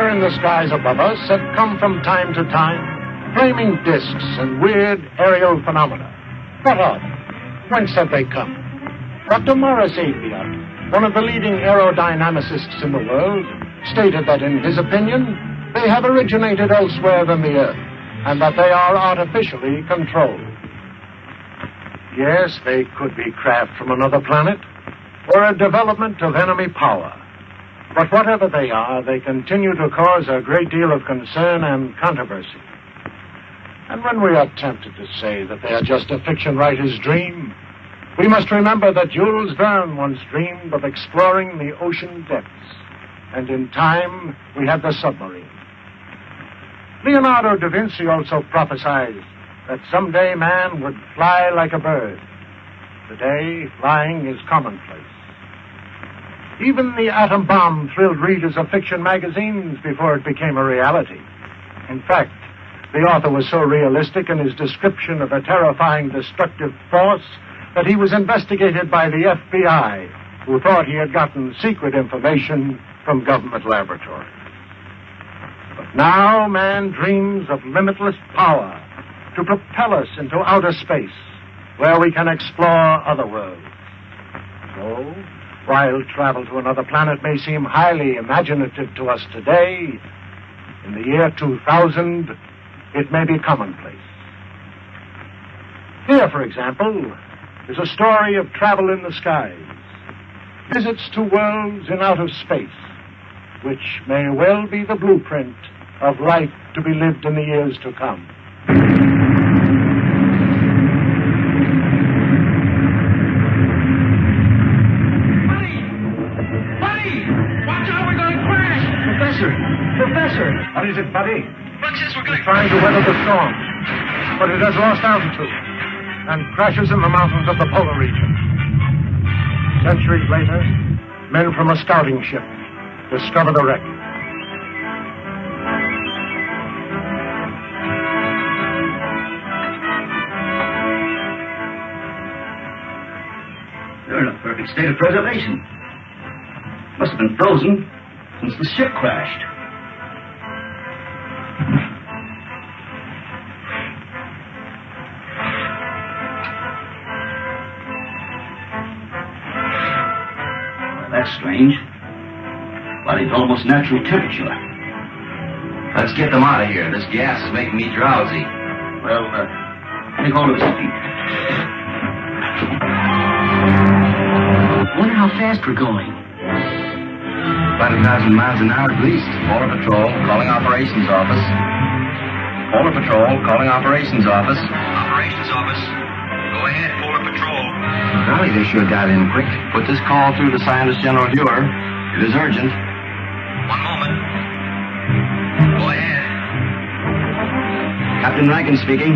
somewhere in the skies above us had come from time to time flaming discs and weird aerial phenomena. What are they? Whence have they come? Dr. Morris Apiot, one of the leading aerodynamicists in the world, stated that in his opinion, they have originated elsewhere than the Earth, and that they are artificially controlled. Yes, they could be craft from another planet, or a development of enemy power. But whatever they are, they continue to cause a great deal of concern and controversy. And when we are tempted to say that they are just a fiction writer's dream, we must remember that Jules Verne once dreamed of exploring the ocean depths, and in time we had the submarine. Leonardo da Vinci also prophesied that someday man would fly like a bird. Today, flying is commonplace. Even the atom bomb thrilled readers of fiction magazines before it became a reality. In fact, the author was so realistic in his description of a terrifying destructive force that he was investigated by the FBI, who thought he had gotten secret information from government laboratories. But now man dreams of limitless power to propel us into outer space, where we can explore other worlds. So, while travel to another planet may seem highly imaginative to us today, in the year 2000, it may be commonplace. Here, for example, is a story of travel in the skies, visits to worlds in outer space, which may well be the blueprint of life to be lived in the years to come. Professor! What is it, Buddy? Look, says we're going It's trying to weather the storm, but it has lost altitude and crashes in the mountains of the polar region. Centuries later, men from a scouting ship discover the wreck. They're in a perfect state of preservation. Must have been frozen since the ship crashed. That's strange. Body's almost natural temperature. Let's get them out of here. This gas is making me drowsy. Well, take hold of his feet. Wonder how fast we're going. 20,000 miles an hour at least. Polar Patrol, calling Operations Office. Polar Patrol, calling Operations Office. Operations Office. Go ahead, Polar Patrol. Golly, they sure got in quick. Put this call through to Scientist General Huer. It is urgent. One moment. Go ahead. Captain Rankin speaking.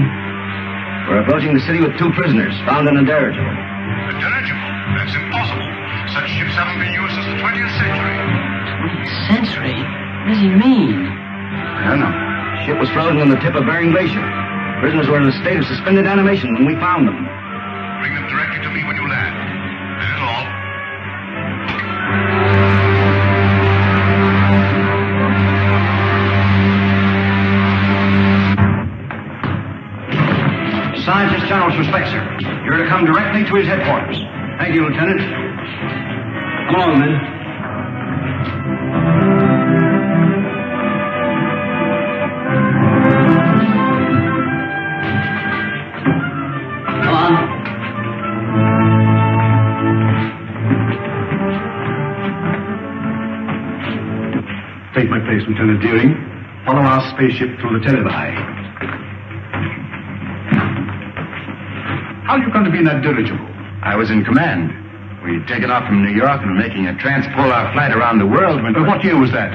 We're approaching the city with 2 prisoners found in a dirigible. A dirigible? That's impossible. Such ships haven't been used since the 20th century. 20th century? What does he mean? I don't know. The ship was frozen on the tip of Bering Glacier. Prisoners were in a state of suspended animation when we found them. Bring them directly to me when you land. That is all. Scientist General's respect, sir. You're to come directly to his headquarters. Thank you, Lieutenant. Come along, men. Come on. Take my place, Lieutenant Deering. Follow our spaceship through the televi. How are you going to be in that dirigible? I was in command. We'd taken off from New York and were making a transpolar flight around the world when... What year was that?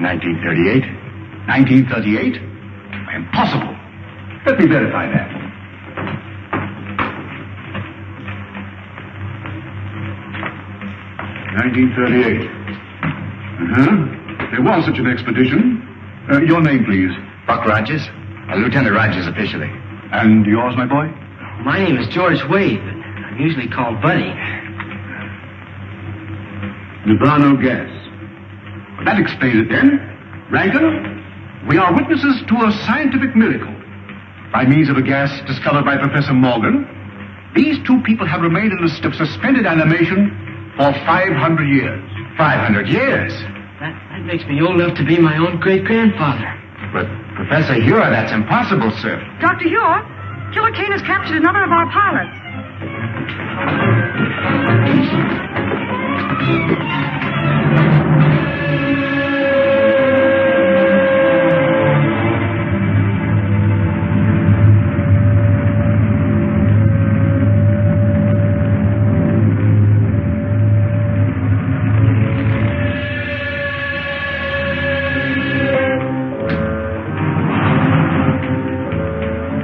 1938. 1938? Impossible. Let me verify that. (1938). There was such an expedition. Your name, please. Buck Rogers. Lieutenant Rogers officially. And yours, my boy? My name is George Wade, but I'm usually called Buddy. Nubrano gas. Well, that explains it then. Rankin, we are witnesses to a scientific miracle. By means of a gas discovered by Professor Morgan, these two people have remained in a state of suspended animation for 500 years. 500 years? That makes me old enough to be my own great-grandfather. But, Professor Huer, that's impossible, sir. Dr. Huer, Killer Kane has captured another of our pilots.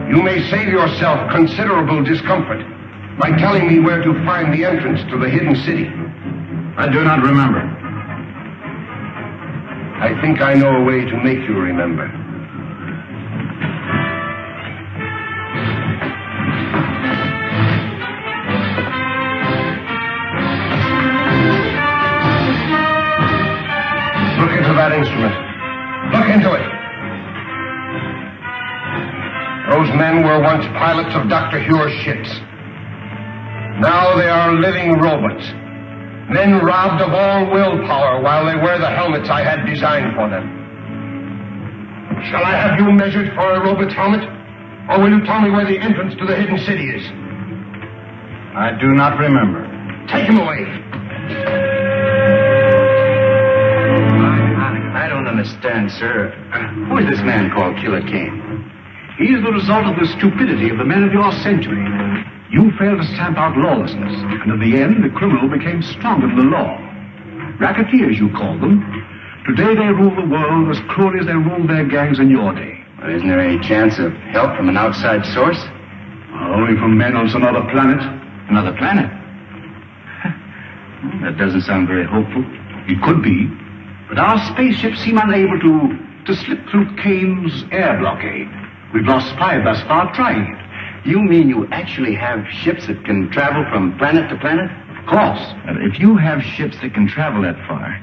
You may save yourself considerable discomfort by telling me where to find the entrance to the hidden city. I do not remember. I think I know a way to make you remember. Look into that instrument. Look into it. Those men were once pilots of Dr. Huer's ships. Now they are living robots. Men robbed of all willpower while they wear the helmets I had designed for them. Shall I have you measured for a robot's helmet? Or will you tell me where the entrance to the hidden city is? I do not remember. Take him away. I don't understand, sir. Who is this man called Killer Kane? He is the result of the stupidity of the men of your century. You failed to stamp out lawlessness, and in the end, the criminal became stronger than the law. Racketeers, you call them. Today they rule the world as cruelly as they ruled their gangs in your day. Well, isn't there any chance of help from an outside source? Only from men on some other planet. Another planet? That doesn't sound very hopeful. It could be, but our spaceships seem unable to slip through Kane's air blockade. We've lost 5 thus far trying it. You mean you actually have ships that can travel from planet to planet? Of course. If you have ships that can travel that far,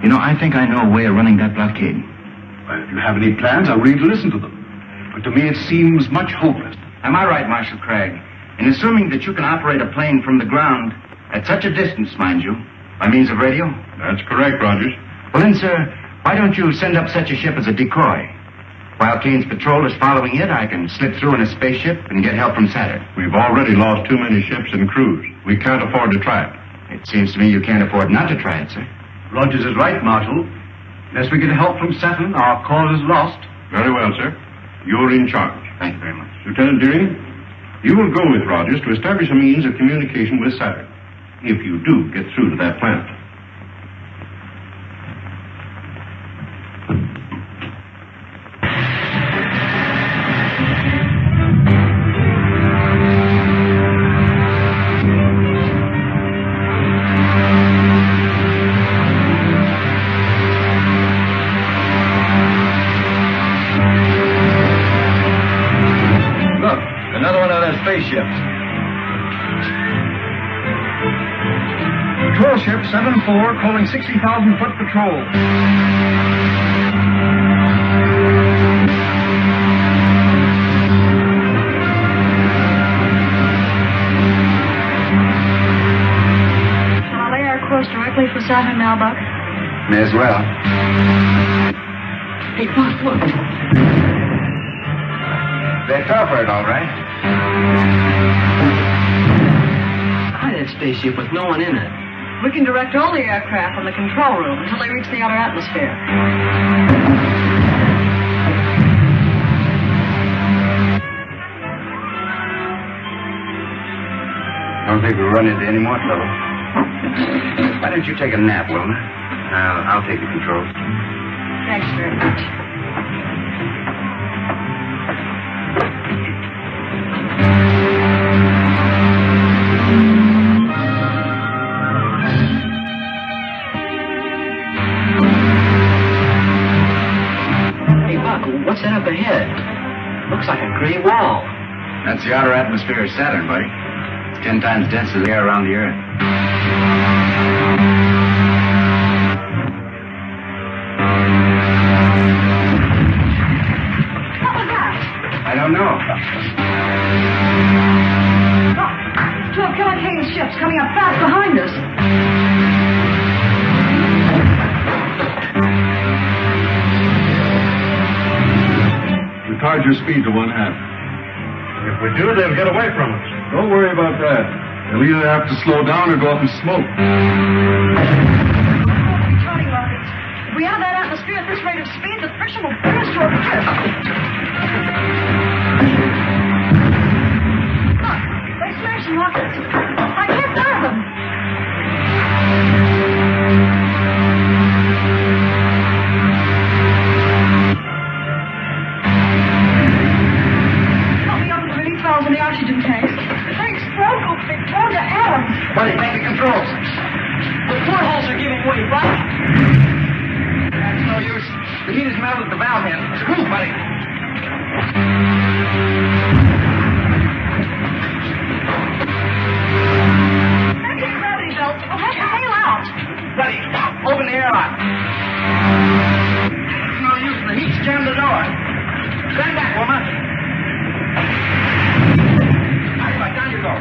I think I know a way of running that blockade. Well, if you have any plans, I'm ready to listen to them. But to me it seems much hopeless. Am I right, Marshal Kragg, in assuming that you can operate a plane from the ground at such a distance, mind you, by means of radio? That's correct, Rogers. Well then, sir, why don't you send up such a ship as a decoy? While Kane's patrol is following it, I can slip through in a spaceship and get help from Saturn. We've already lost too many ships and crews. We can't afford to try it. It seems to me you can't afford not to try it, sir. Rogers is right, Marshal. Unless we get help from Saturn, our cause is lost. Very well, sir. You're in charge. Thank you very much. Lieutenant Deering, you will go with Rogers to establish a means of communication with Saturn, if you do get through to that planet. Spaceships. Patrol ship 7-4 calling 60,000-foot patrol. Shall I lay our course directly for Saturn now, Buck? May as well. Hey, Buck, look. They're covered, all right. Try that spaceship with no one in it. We can direct all the aircraft from the control room until they reach the outer atmosphere. I don't think we'll run into any more trouble. Why don't you take a nap, Wilma? I'll take the controls. Thanks very much. What's that up ahead? Looks like a gray wall. That's the outer atmosphere of Saturn, buddy. It's 10 times denser than the air around the Earth. Look, two of Killer Kane's ships coming up fast behind us. Retard your speed to 1/2. If we do, they'll get away from us. Don't worry about that. They'll either have to slow down or go up in smoke. Returning rockets. If we enter that atmosphere at this rate of speed, the friction will bring us to a cliff. Look, they smashed some rockets. I can't fire them. Help me open the relief valves in the oxygen tanks. They explode, will be blown to atoms. Buddy, take the controls. The portholes are giving way, right? That's no use. The heat is melted at the valve end. Screw, buddy. Maybe the gravity belts will have to bail out. Buddy, open the airlock. It's no use. The heat's jammed the door. Stand back, woman. Right, down you go.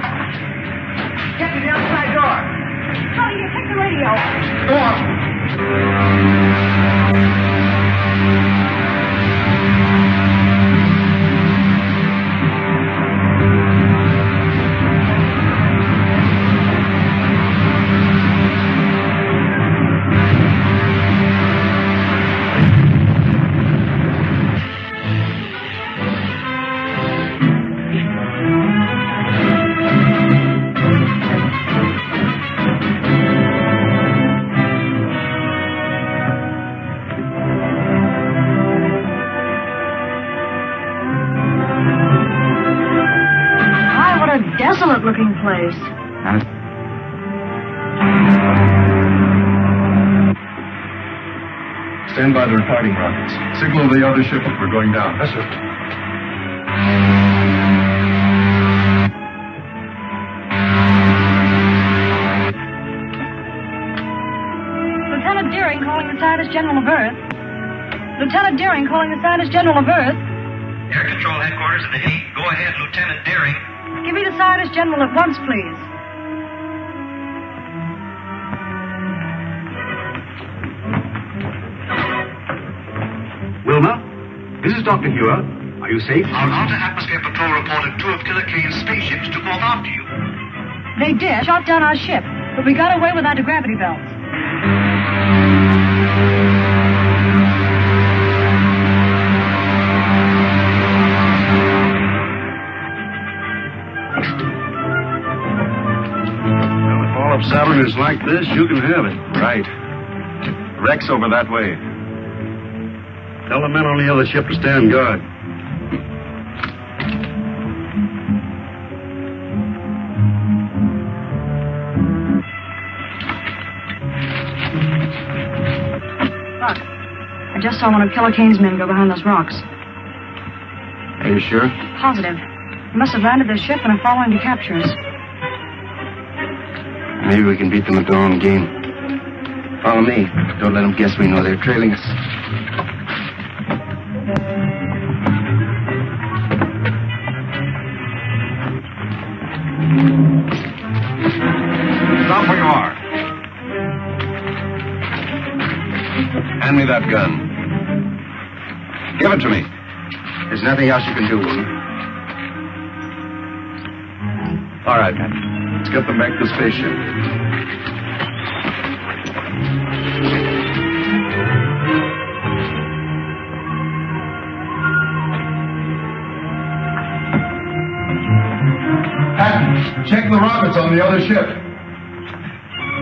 Get to the outside door. Tony, you take the radio. Go on. Desolate-looking place. Stand by the retarding rockets. Signal the other ship if we're going down. Yes, sir. Lieutenant Deering calling the Scientist General of Earth. Lieutenant Deering calling the Scientist General of Earth. Air Control Headquarters at the Hague. Go ahead, Lieutenant Deering. Give me the Scientist General at once, please. Wilma, this is Dr. Huer. Are you safe? Our outer atmosphere patrol reported two of Killer Kane's spaceships took off after you. They did. Shot down our ship, but we got away with anti-gravity belts. If Saturn is like this, you can have it. Right. Wreck's over that way. Tell the men on the other ship to stand guard. Look, I just saw one of Killer Kane's men go behind those rocks. Are you sure? Positive. They must have landed their ship and are following to capture us. Maybe we can beat them at their own game. Follow me. Don't let them guess we know they're trailing us. Stop where you are. Hand me that gun. Give it to me. There's nothing else you can do, Wilma. All right, let's get them back to the spaceship. Patton, check the rockets on the other ship.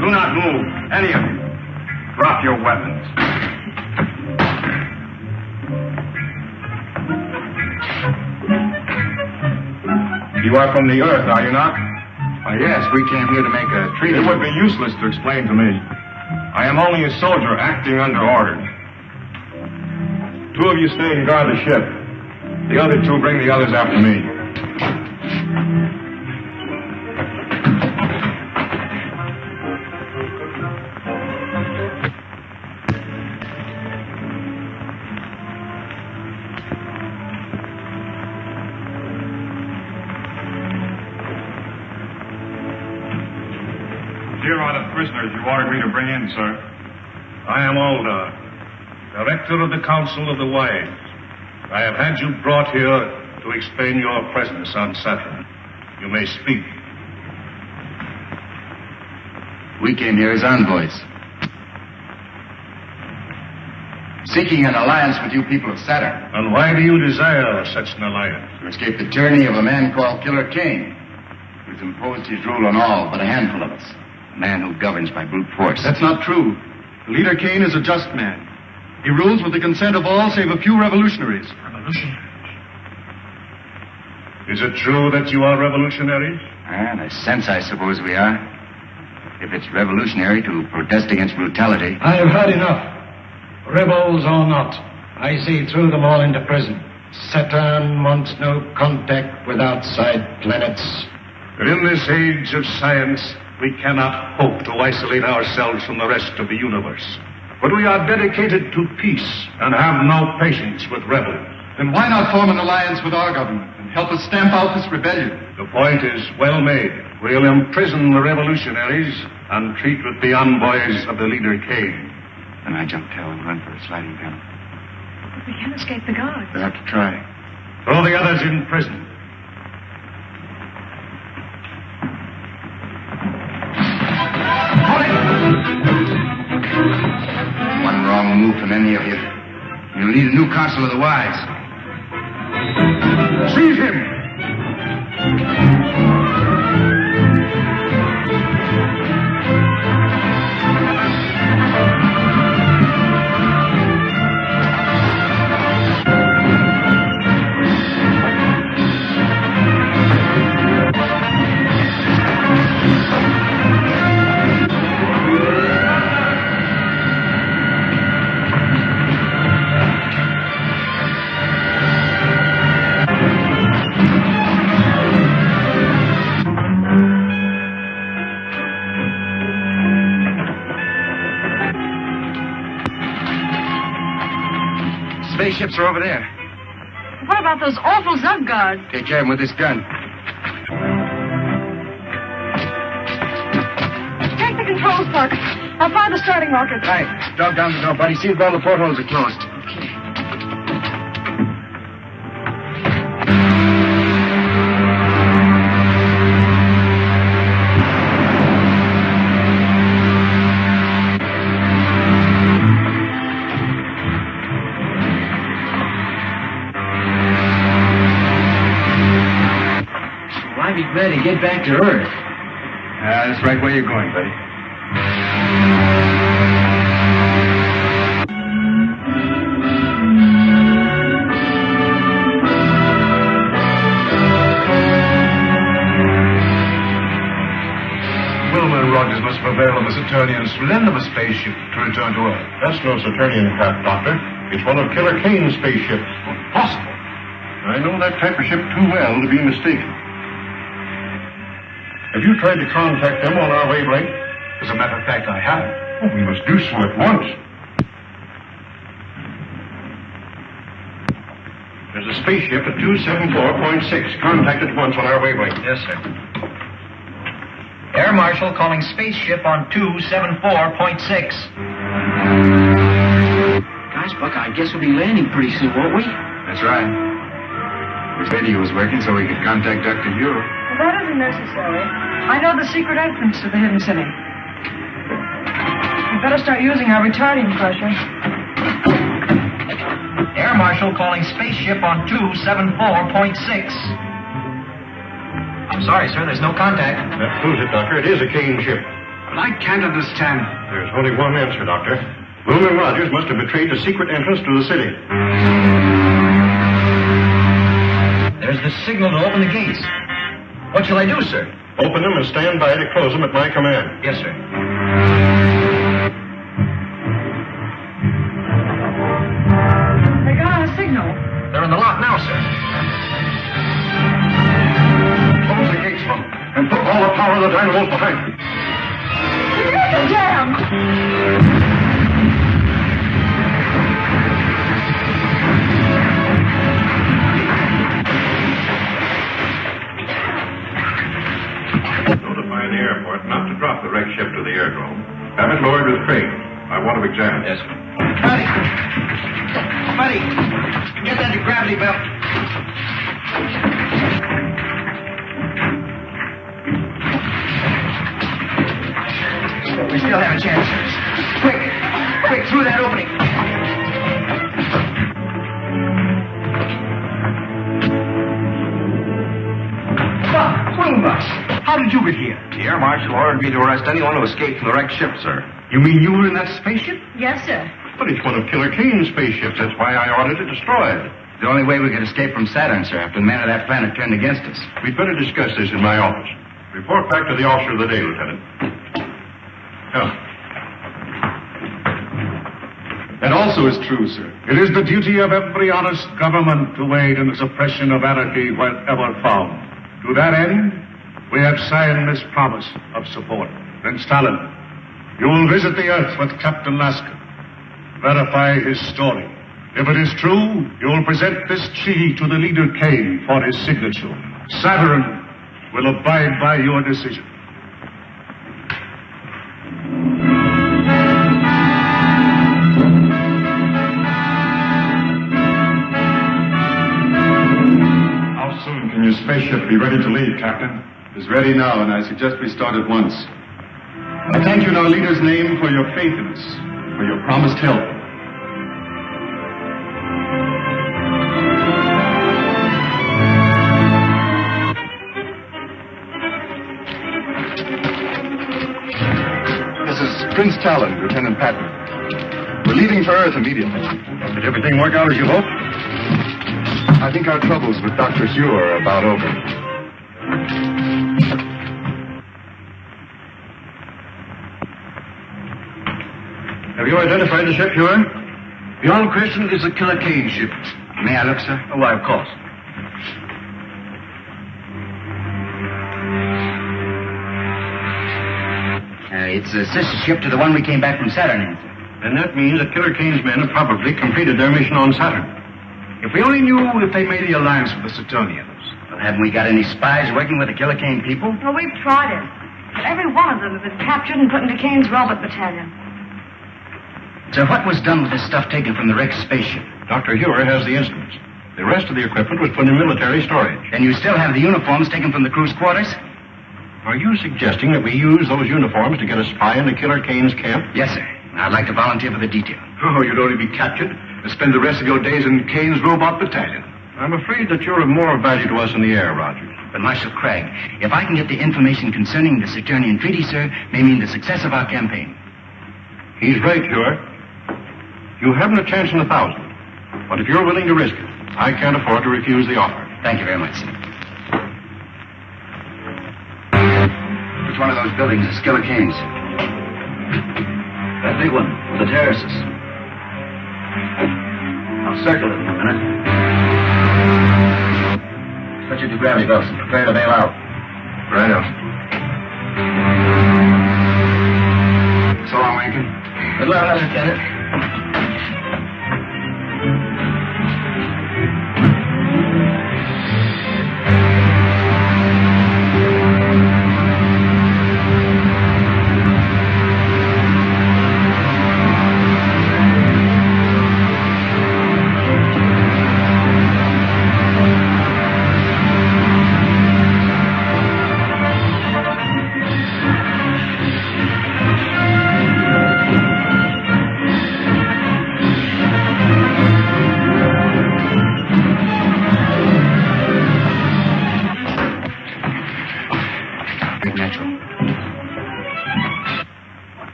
Do not move, any of you. Drop your weapons. You are from the Earth, are you not? Yes, we came here to make a treaty. It would be useless to explain to me. I am only a soldier acting under orders. Two of you stay and guard the ship. The other two bring the others after me. Here are the prisoners you ordered me to bring in, sir. I am Aldar, Director of the Council of the Wise. I have had you brought here to explain your presence on Saturn. You may speak. We came here as envoys, seeking an alliance with you people of Saturn. And why do you desire such an alliance? To escape the tyranny of a man called Killer Kane, who's imposed his rule on all but a handful of us. A man who governs by brute force. That's not true. The leader Kane is a just man. He rules with the consent of all save a few revolutionaries. Revolutionaries? Is it true that you are revolutionaries? In a sense, I suppose we are. If it's revolutionary to protest against brutality. I have had enough. Rebels or not, I see through them all into prison. Saturn wants no contact with outside planets. But in this age of science, we cannot hope to isolate ourselves from the rest of the universe. But we are dedicated to peace and have no patience with rebels. Then why not form an alliance with our government and help us stamp out this rebellion? The point is well made. We'll imprison the revolutionaries and treat with the envoys of the leader Kane. Then I jump tail and run for a sliding panel. But we can't escape the guards. We'll have to try. Throw the others in prison. One wrong move from any of you, you'll need a new Council of the Wise. Seize him! Spaceships are over there. What about those awful Zug guards? Take care of them with this gun. Take the controls, Parker. I'll fire the starting rocket. Right. Drop down the door, buddy. See if all the portholes are closed. Okay. I'd be glad to get back to Earth. That's right where you're going, buddy. Wilma and Rogers must prevail on the Saturnians to lend them a spaceship to return to Earth. That's no Saturnian craft, Doctor. It's one of Killer Kane's spaceships. Impossible. I know that type of ship too well to be mistaken. Have you tried to contact them on our wavelength? As a matter of fact, I have. Oh, we must do so at once. There's a spaceship at 274.6. Contact at once on our wavelength. Yes, sir. Air Marshal calling spaceship on 274.6. Gosh, Buck, I guess we'll be landing pretty soon, won't we? That's right. His radio was working so we could contact Dr. Huer. Well, that isn't necessary. I know the secret entrance to the hidden city. We better start using our retarding pressure. Air Marshal calling spaceship on 274.6. I'm sorry, sir, there's no contact. That proves it, Doctor. It is a Kane ship. But I can't understand. There's only one answer, Doctor. Wilma and Rogers must have betrayed the secret entrance to the city. There's the signal to open the gates. What shall I do, sir? Open them and stand by to close them at my command. Yes, sir. They got a signal. They're in the lock now, sir. Close the gates, Mom, and put all the power of the dynamos behind. The jam! Notify the airport not to drop the wreck ship to the Have it lowered with crane. I want to examine it. Yes, sir. Buddy, get that gravity belt. We still have a chance. Quick, through that opening. How did you get here? The Air Marshal ordered me to arrest anyone who escaped from the wrecked ship, sir. You mean you were in that spaceship? Yes, sir. But it's one of Killer Kane's spaceships. That's why I ordered it destroyed. The only way we could escape from Saturn, sir, after the men of that planet turned against us. We'd better discuss this in my office. Report back to the officer of the day, Lieutenant. Come. That also is true, sir. It is the duty of every honest government to aid in the suppression of anarchy wherever found. To that end, we have signed this promise of support. Prince Talon, you will visit the Earth with Captain Lasker. Verify his story. If it is true, you will present this key to the leader Kane for his signature. Saturn will abide by your decision. How soon can your spaceship be ready to leave, Captain? It's ready now, and I suggest we start at once. I thank you in our leader's name for your faith in us, for your promised help. This is Prince Talon, Lieutenant Patton. We're leaving for Earth immediately. Did everything work out as you hoped? I think our troubles with Dr. Huer are about over. Have you identified the ship, Huer? Beyond question, it's a Killer Kane ship. May I look, sir? Oh, why, of course. It's a sister ship to the one we came back from Saturn in, sir. Then that means that Killer Kane's men have probably completed their mission on Saturn. If we only knew if they made the alliance with the Saturnians. Well, haven't we got any spies working with the Killer Kane people? Well, we've tried it. But every one of them has been captured and put into Kane's robot battalion. So what was done with this stuff taken from the wrecked spaceship? Dr. Huer has the instruments. The rest of the equipment was put in military storage. Then you still have the uniforms taken from the crew's quarters? Are you suggesting that we use those uniforms to get a spy into Killer Kane's camp? Yes, sir. I'd like to volunteer for the detail. Oh, you'd only be captured and spend the rest of your days in Kane's robot battalion. I'm afraid that you're of more value to us in the air, Rogers. But Marshal Kragg, if I can get the information concerning the Saturnian treaty, sir, may mean the success of our campaign. He's right, Huer. You haven't a chance in 1,000. But if you're willing to risk it, I can't afford to refuse the offer. Thank you very much, sir. Which one of those buildings is Killer Kane's? That big one, with the terraces. I'll circle it in a minute. Switch it to gravity belts and prepare to bail out. Right out. So long, Lincoln. Good luck, Lieutenant.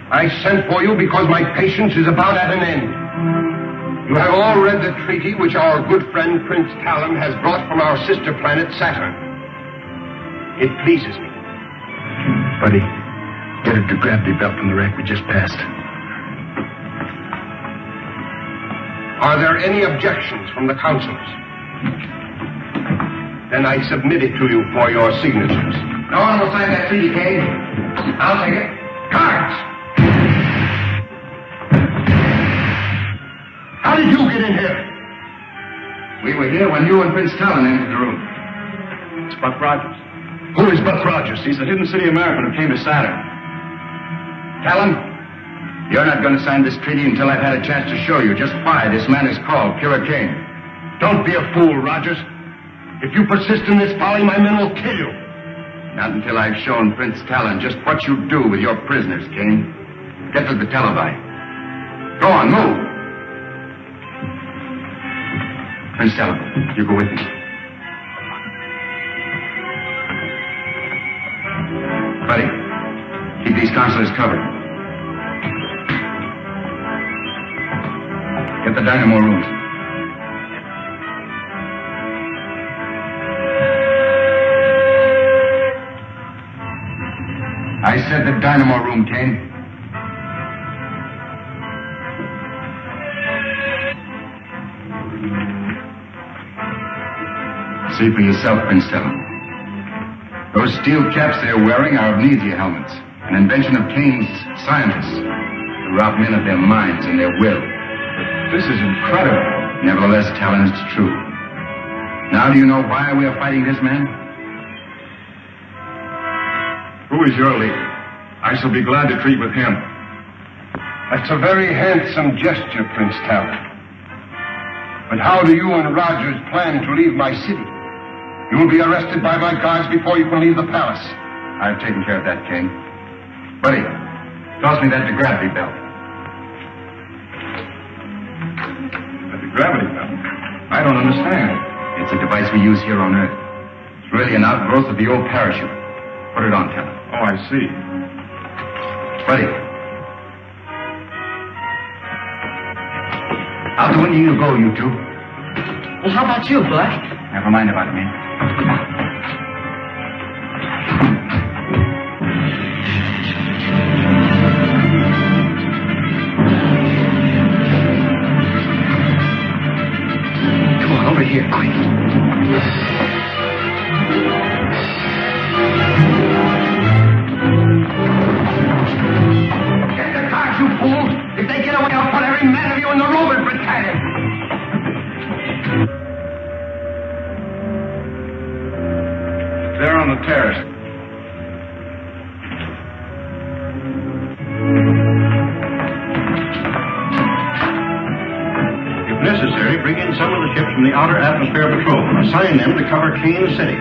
I sent for you because my patience is about at an end. You have all read the treaty which our good friend Prince Talon has brought from our sister planet Saturn. It pleases me. Buddy, get a gravity belt from the wreck we just passed. Are there any objections from the councilors? Then I submit it to you for your signatures. No one will sign that treaty, Kane. I'll take it. Guards! How did you get in here? We were here when you and Prince Talon entered the room. It's Buck Rogers. Who is Buck Rogers? He's the hidden city American who came to Saturn. Talon, you're not going to sign this treaty until I've had a chance to show you just why this man is called Killer Kane. Don't be a fool, Rogers. If you persist in this folly, my men will kill you. Not until I've shown Prince Talon just what you do with your prisoners, Kane. Get to the televi. Go on, move. Prince Talon, you go with me. Buddy, keep these counselors covered. Get the dynamo rooms. I said the dynamo room, Kane. See for yourself, Prince Talon. Those steel caps they're wearing are amnesia helmets, an invention of Kane's scientists to rob men of their minds and their will. But this is incredible. Nevertheless, Talon, it's true. Now do you know why we are fighting this man? Who is your leader? I shall be glad to treat with him. That's a very handsome gesture, Prince Talon. But how do you and Rogers plan to leave my city? You will be arrested by my guards before you can leave the palace. I've taken care of that, King. Buddy, toss me that gravity belt. The gravity belt? I don't understand. It's a device we use here on Earth. It's really an outgrowth of the old parachute. Put it on, Talon. Oh, I see. Buddy. Out the window you go, you two. Well, how about you, Buck? Never mind about me. Come on, over here, quick. Get the cars, you fools! If they get away, I'll put every man of you in the Roman battalion! They're on the terrace. If necessary, bring in some of the ships from the Outer Atmosphere Patrol. Assign them to cover Kane City.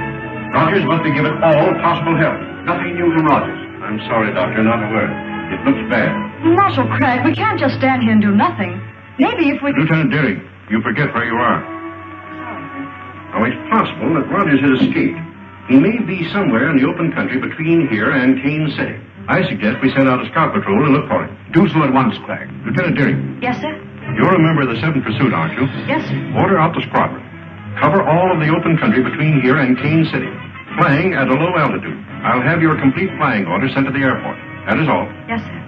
Rogers must be given all possible help. Nothing new from Rogers. I'm sorry, Doctor, not a word. It looks bad. Marshal Kragg, we can't just stand here and do nothing. Maybe if we... Lieutenant Deering, you forget where you are. Oh, it's possible that Rogers has escaped. He may be somewhere in the open country between here and Kane City. I suggest we send out a scout patrol and look for him. Do so at once, Kragg. Lieutenant Deering. Yes, sir? You're a member of the 7th Pursuit, aren't you? Yes, sir. Order out the squadron. Cover all of the open country between here and Kane City. Flying at a low altitude. I'll have your complete flying order sent to the airport. That is all. Yes, sir.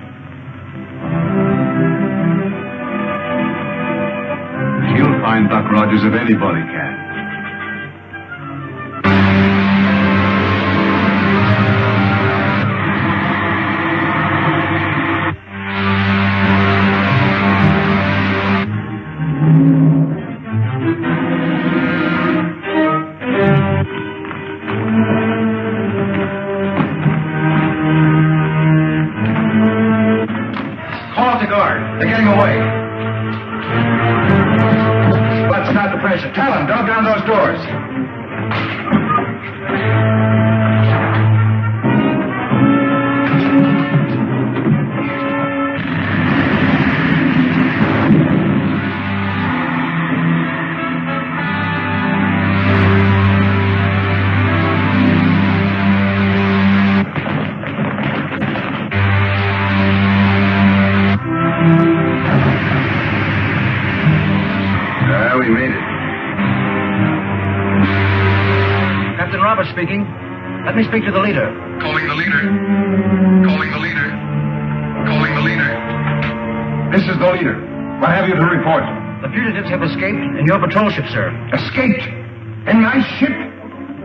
He'll find Buck Rogers if anybody can. Call out the guard. They're getting away. Let's start the pressure. Talon, drop down those doors. We made it. Captain Roberts speaking. Let me speak to the leader. Calling the leader. Calling the leader. Calling the leader. This is the leader. What have you to report? The fugitives have escaped in your patrol ship, sir. Escaped? In my ship?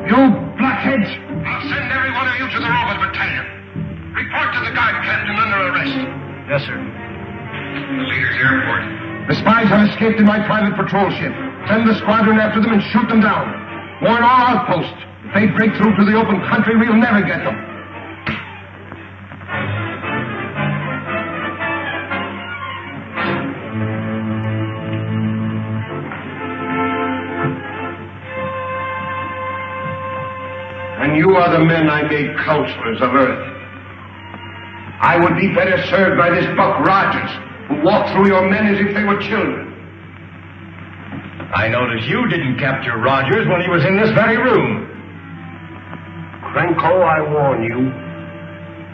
You blockheads! I'll send every one of you to the Roman battalion. Report to the guard captain under arrest. Yes, sir. The leader's airport. The spies have escaped in my private patrol ship. Send the squadron after them and shoot them down. Warn all outposts. If they break through to the open country, we'll never get them. and you are the men I made counselors of Earth. I would be better served by this Buck Rogers, who walked through your men as if they were children. I noticed you didn't capture Rogers when he was in this very room. Krenko, I warn you.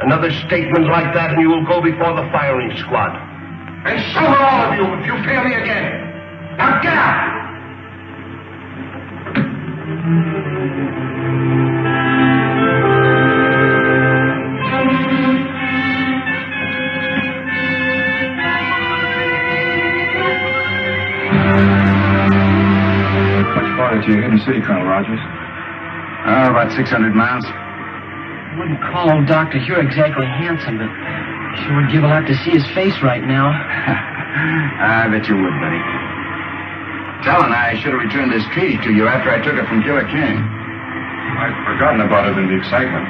Another statement like that and you will go before the firing squad. And so will all of you if you fail me again. Now get out! Much farther to your hidden city, Colonel Rogers? About 600 miles. I wouldn't call old Dr. Huer exactly handsome, but sure would give a lot to see his face right now. I bet you would, buddy. Talon, I should have returned this treaty to you after I took it from Killer Kane. I'd forgotten about it in the excitement.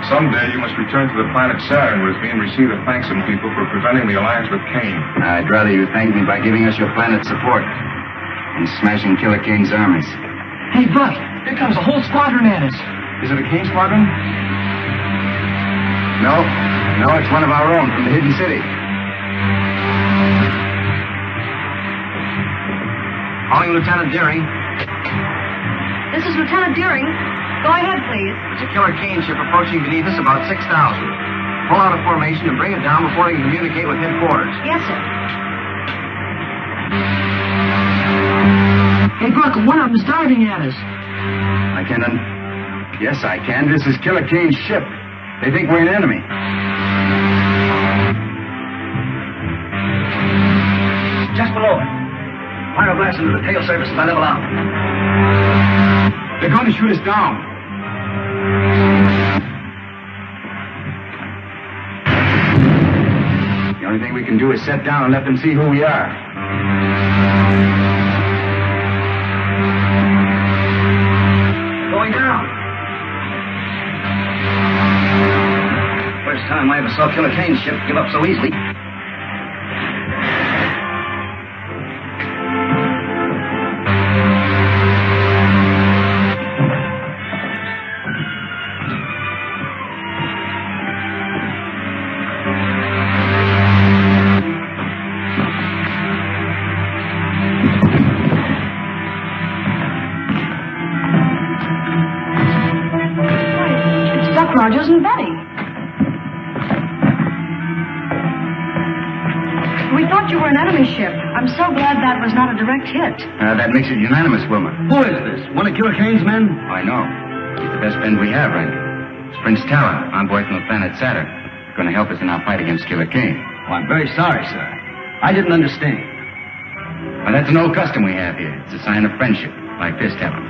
Someday you must return to the planet Saturn with me and receive the thanks of people for preventing the alliance with Kane. I'd rather you thank me by giving us your planet's support and smashing Killer Kane's armies. Hey, Buck, here comes a whole squadron at us. Is it a Kane squadron? No, it's one of our own from the hidden city. Calling Lieutenant Deering. This is Lieutenant Deering. Go ahead, please. There's a Killer Kane ship approaching beneath us about 6,000. Pull out a formation and bring it down before it can communicate with headquarters. Yes, sir. Hey, Buck, one of them's diving at us. I can. Yes, I can. This is Killer Kane's ship. They think we're an enemy. Just below it. Fire a blast into the tail surface as I level out. They're going to shoot us down. The only thing we can do is set down and let them see who we are. Going down. First time I ever saw Killer Kane's ship give up so easily. Rogers and Betty. We thought you were an enemy ship. I'm so glad that was not a direct hit. That makes it unanimous, Wilma. Who is this? One of Killer Kane's men? I know. He's the best friend we have, Randy. It's Prince Talon, envoy from the planet Saturn. Going to help us in our fight against Killer Kane. Oh, I'm very sorry, sir. I didn't understand. Well, that's an old custom we have here. It's a sign of friendship, like this, Talon.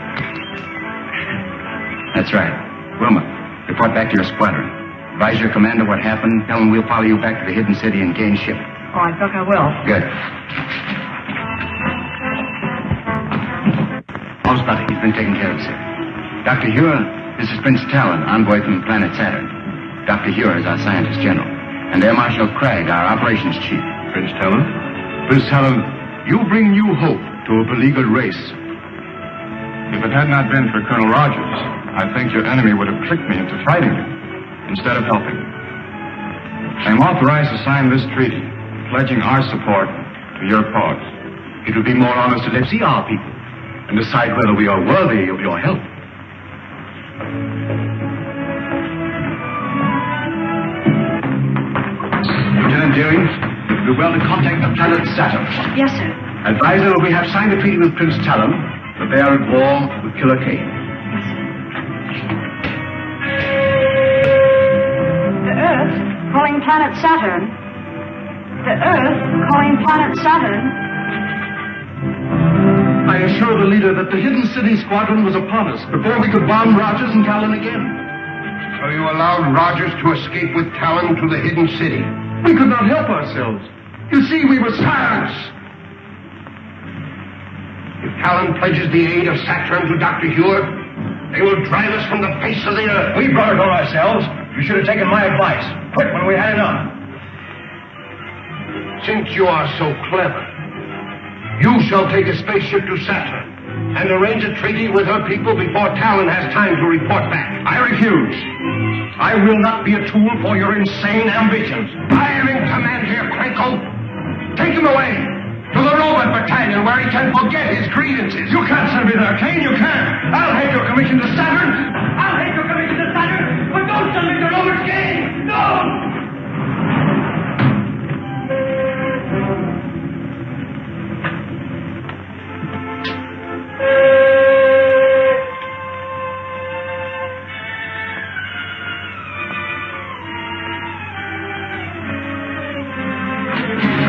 That's right. Wilma, report back to your squadron. Advise your commander what happened. Tell him we'll follow you back to the hidden city and Kane's ship. Oh, I think I will. Good. How's Buddy? He's been taken care of, sir. Dr. Huer, this is Prince Talon, envoy from the planet Saturn. Dr. Huer is our scientist general. And Air Marshal Kragg, our operations chief. Prince Talon? Prince Talon, you bring new hope to a beleaguered race. If it had not been for Colonel Rogers, I think your enemy would have tricked me into fighting him instead of helping him. I am authorized to sign this treaty, pledging our support to your cause. It would be more honest to see our people and decide whether we are worthy of your help. Lieutenant Deering, it would be well to contact the planet Saturn. Yes, sir. Advise them that we have signed a treaty with Prince Talon, that they are at war with Killer Kane. The Earth calling planet Saturn. The Earth calling planet Saturn. I assure the leader that the hidden city squadron was upon us before we could bomb Rogers and Talon again. So you allowed Rogers to escape with Talon to the hidden city? We could not help ourselves. You see, we were tyrants. If Talon pledges the aid of Saturn to Dr. Huer, they will drive us from the face of the earth. We brought it on ourselves. You should have taken my advice. Quit when we had enough. Since you are so clever, you shall take a spaceship to Saturn and arrange a treaty with her people before Talon has time to report back. I refuse. I will not be a tool for your insane ambitions. I am in command here, Krenko. Take him away to the robot battalion where he can forget his grievances. You can't send me there, Kane. You can't. I'll head your commission to Saturn. I'll head your commission to Saturn, but don't send me to Robert Kane. No!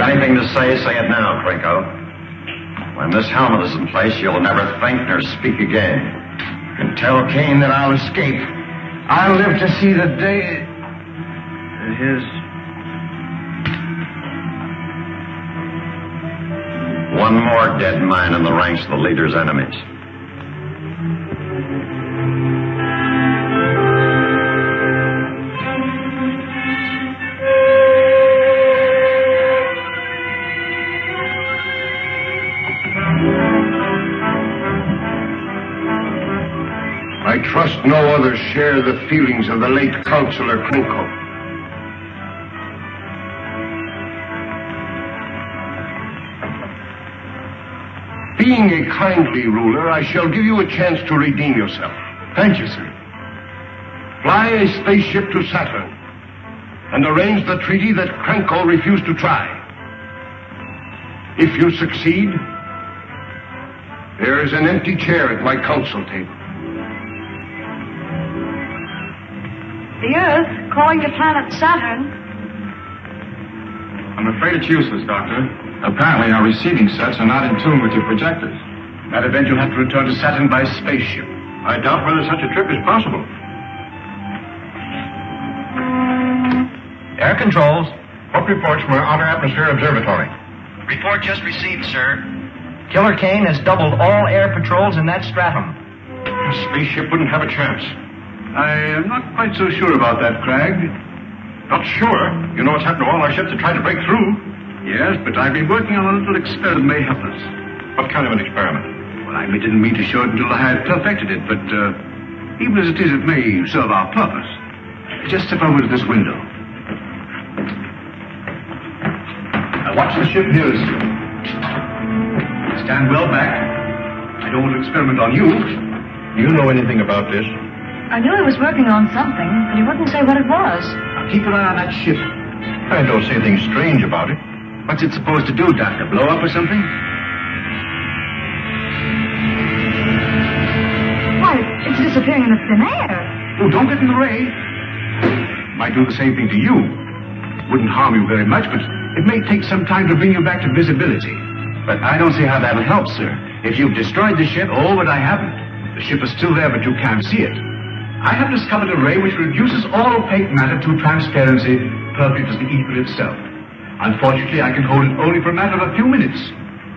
Anything to say it now, Krenko. When this helmet is in place, you'll never think nor speak again. You can tell Kane that I'll escape. I'll live to see the day that his... One more dead man in the ranks of the leader's enemies. I trust no others share the feelings of the late Councillor Krenko. Being a kindly ruler, I shall give you a chance to redeem yourself. Thank you, sir. Fly a spaceship to Saturn and arrange the treaty that Krenko refused to try. If you succeed, there is an empty chair at my council table. The Earth, calling the planet Saturn. I'm afraid it's useless, Doctor. Apparently our receiving sets are not in tune with your projectors. In that event, you'll have to return to Saturn by spaceship. I doubt whether such a trip is possible. Air controls. What reports from our Outer Atmosphere Observatory? Report just received, sir. Killer Kane has doubled all air patrols in that stratum. A spaceship wouldn't have a chance. I am not quite so sure about that, Kragg. Not sure? You know what's happened to all our ships that tried to break through. Yes, but I've been working on a little experiment that may help us. What kind of an experiment? Well, I didn't mean to show it until I had perfected it, but even as it is, it may serve our purpose. Just step over to this window. Now watch the ship nearest you. Stand well back. I don't want to experiment on you. Do you know anything about this? I knew he was working on something, but he wouldn't say what it was. Now keep an eye on that ship. I don't see anything strange about it. What's it supposed to do, Doctor? Blow up or something? Why, it's disappearing in the thin air. Oh, don't get in the way. Might do the same thing to you. Wouldn't harm you very much, but it may take some time to bring you back to visibility. But I don't see how that'll help, sir. If you've destroyed the ship, but I haven't. The ship is still there, but you can't see it. I have discovered a ray which reduces all opaque matter to transparency, perfect as the ether itself. Unfortunately, I can hold it only for a matter of a few minutes.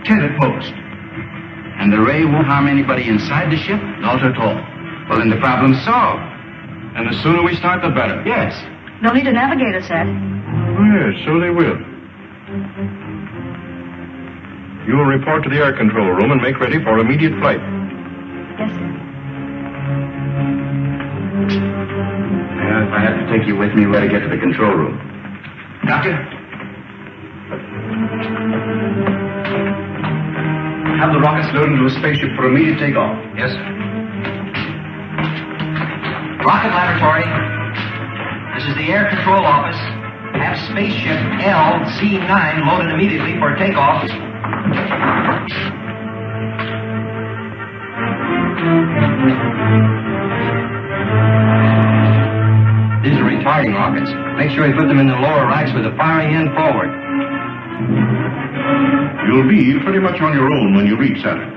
10 at most. And the ray won't harm anybody inside the ship? Not at all. Well, then the problem's solved. And the sooner we start, the better. Yes. They'll need a navigator set. Oh, yes, so they will. You will report to the air control room and make ready for immediate flight. Yes, sir. Well, if I have to take you with me, we'll get to the control room. Doctor? Have the rockets loaded into a spaceship for immediate takeoff. Yes, sir. Rocket laboratory. This is the air control office. Have spaceship LC-9 loaded immediately for takeoff. These are retarding rockets. Make sure you put them in the lower racks with the firing end forward. You'll be pretty much on your own when you reach Saturn.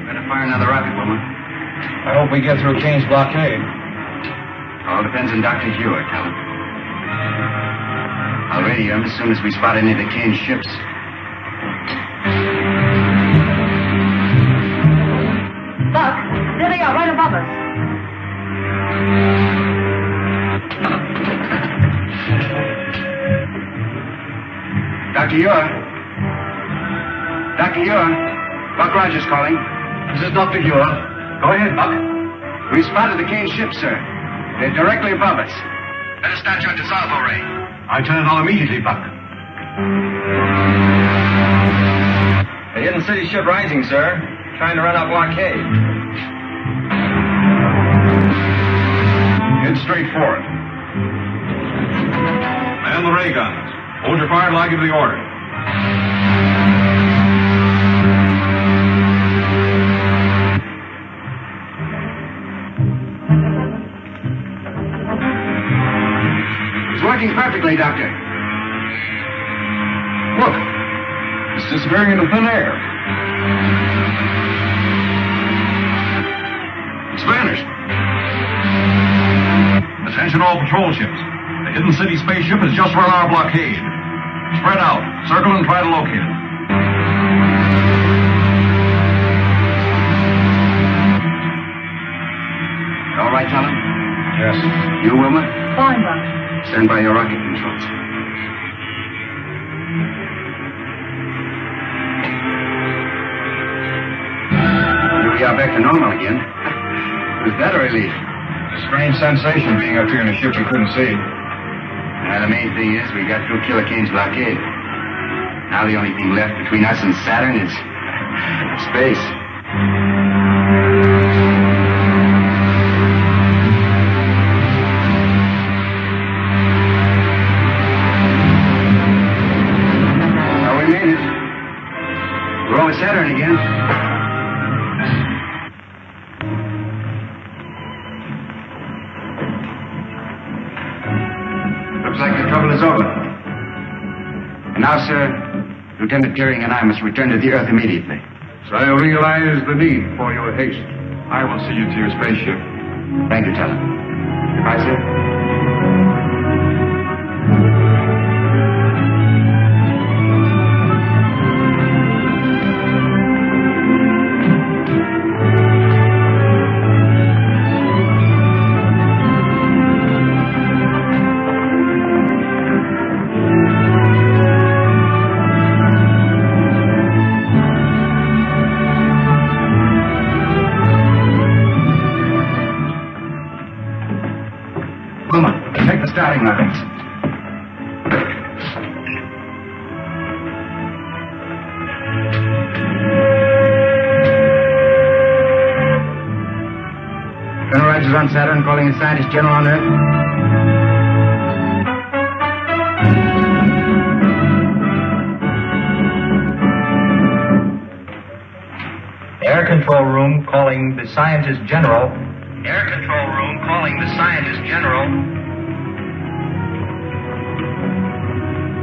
Better fire another rocket, woman. I hope we get through Kane's blockade. All depends on Dr. Huer, Talon. I'll radio him as soon as we spot any of the Kane ships. Dr. Huer. Dr. Huer. Buck Rogers calling. This is Dr. Huer. Go ahead, Buck. We spotted the Kane ship, sir. They're directly above us. Let us start your dissolvo ray. I turn it on immediately, Buck. The hidden city ship rising, sir. Trying to run our blockade. Head straight for it. Man the ray guns. Hold your fire till I give the order. It's working perfectly, Doctor. Look. It's disappearing into thin air. It's vanished. Attention all patrol ships. The hidden city spaceship has just run our blockade. Spread out. Circle and try to locate it. All right, Talon? Yes. You, Wilma? Fine, Buck. Stand by your rocket controls. Here we are back to normal again. Was that a relief? It's a strange sensation being up here in a ship we couldn't see. The main thing is we got through Killer Kane's blockade. Now the only thing left between us and Saturn is space. Well, we made it. We're over Saturn again. Looks like the trouble is over. And now, sir, Lieutenant Deering and I must return to the Earth immediately. So I realize the need for your haste. I will see you to your spaceship. Thank you, Talon. Goodbye, sir. Take the starting rockets. Colonel Rogers on Saturn, calling the scientist general on Earth. Air control room calling the scientist general. Air control room calling the scientist general.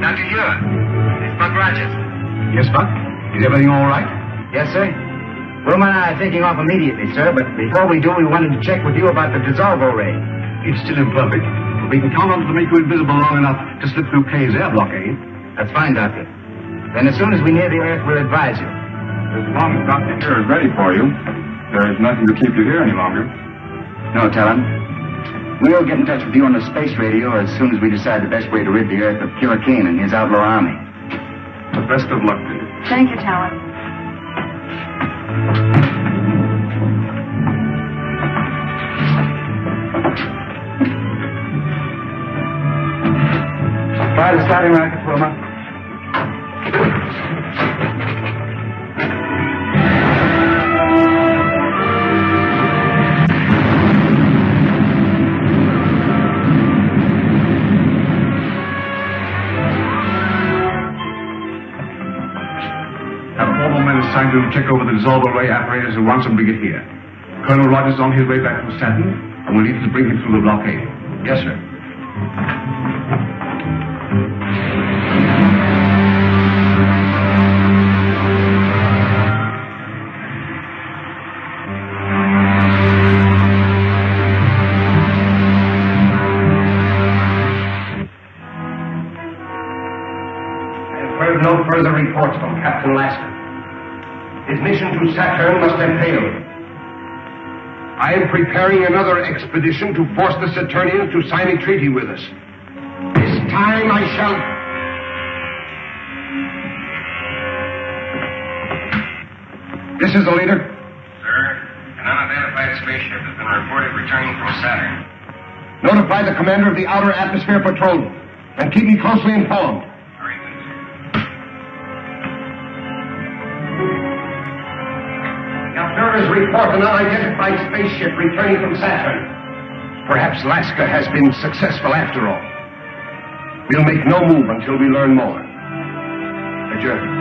Dr. Huer, it's Buck Rogers. Yes, Buck? Is everything all right? Yes, sir. Wilma and I are taking off immediately, sir, but before we do, we wanted to check with you about the dissolvo ray. It's still imperfect. But we can count on it to make you invisible long enough to slip through Kay's air blockade. That's fine, Doctor. Then as soon as we near the Earth, we'll advise you. As long as Dr. Huer is ready for you, there is nothing to keep you here any longer. No, Talon. We'll get in touch with you on the space radio as soon as we decide the best way to rid the Earth of Killer Kane and his outlaw army. The best of luck to you. Thank you, Talon. Fire the starting rocket, Wilma. Have all the men assigned to check over the dissolver ray apparatus at once and bring it here. Colonel Rogers is on his way back from Saturn, and we'll need to bring him through the blockade. Yes, sir. No further reports from Captain Lasker. His mission to Saturn must have failed. I am preparing another expedition to force the Saturnians to sign a treaty with us. This time I shall... This is the leader? Sir, an unidentified spaceship has been reported returning from Saturn. Notify the commander of the Outer Atmosphere Patrol and keep me closely informed. Hurry, please. The observers report an unidentified spaceship returning from Saturn. Perhaps Laska has been successful after all. We'll make no move until we learn more. Adjourn.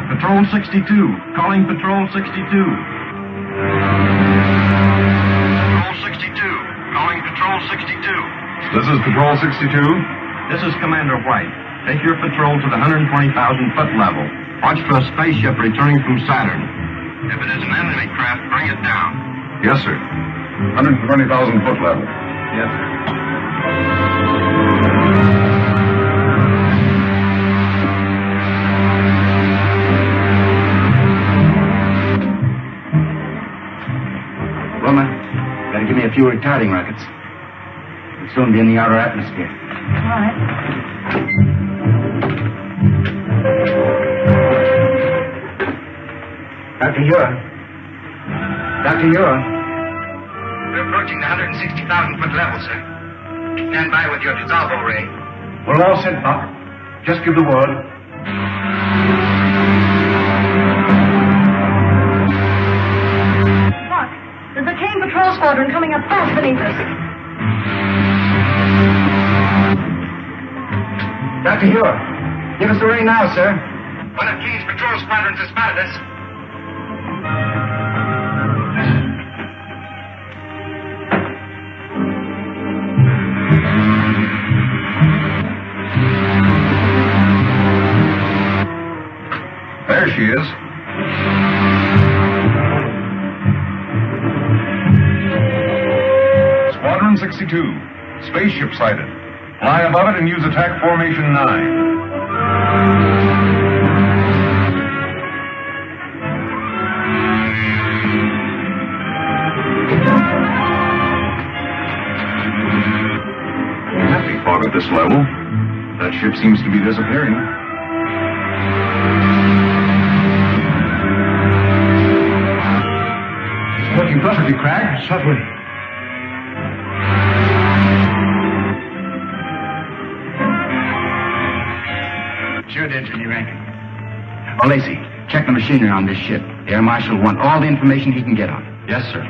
Patrol 62. Calling Patrol 62. Patrol 62. Calling Patrol 62. This is Patrol 62. This is Commander White. Take your patrol to the 120,000-foot level. Watch for a spaceship returning from Saturn. If it is an enemy craft, bring it down. Yes, sir. 120,000 foot level. Yes, sir. Wilma, gotta give me a few retarding rockets. We'll soon be in the outer atmosphere. All right. Dr. Huer. Dr. Huer. We're approaching the 160,000-foot level, sir. Stand by with your dissolve ray. We're all set, Doc. Just give the word. Buck, there's a Kane patrol squadron coming up fast beneath us. Dr. Huer, give us the ray now, sir. One of Kane's patrol squadrons has spotted us. There she is. Squadron 62. Spaceship sighted. Fly above it and use attack formation 9. Happy fog at this level. That ship seems to be disappearing. Working perfectly, Kragg. Certainly. Sure did, Jimmy Rankin. Oh, Lacey, check the machinery on this ship. The Air Marshal will want all the information he can get on it. Yes, sir.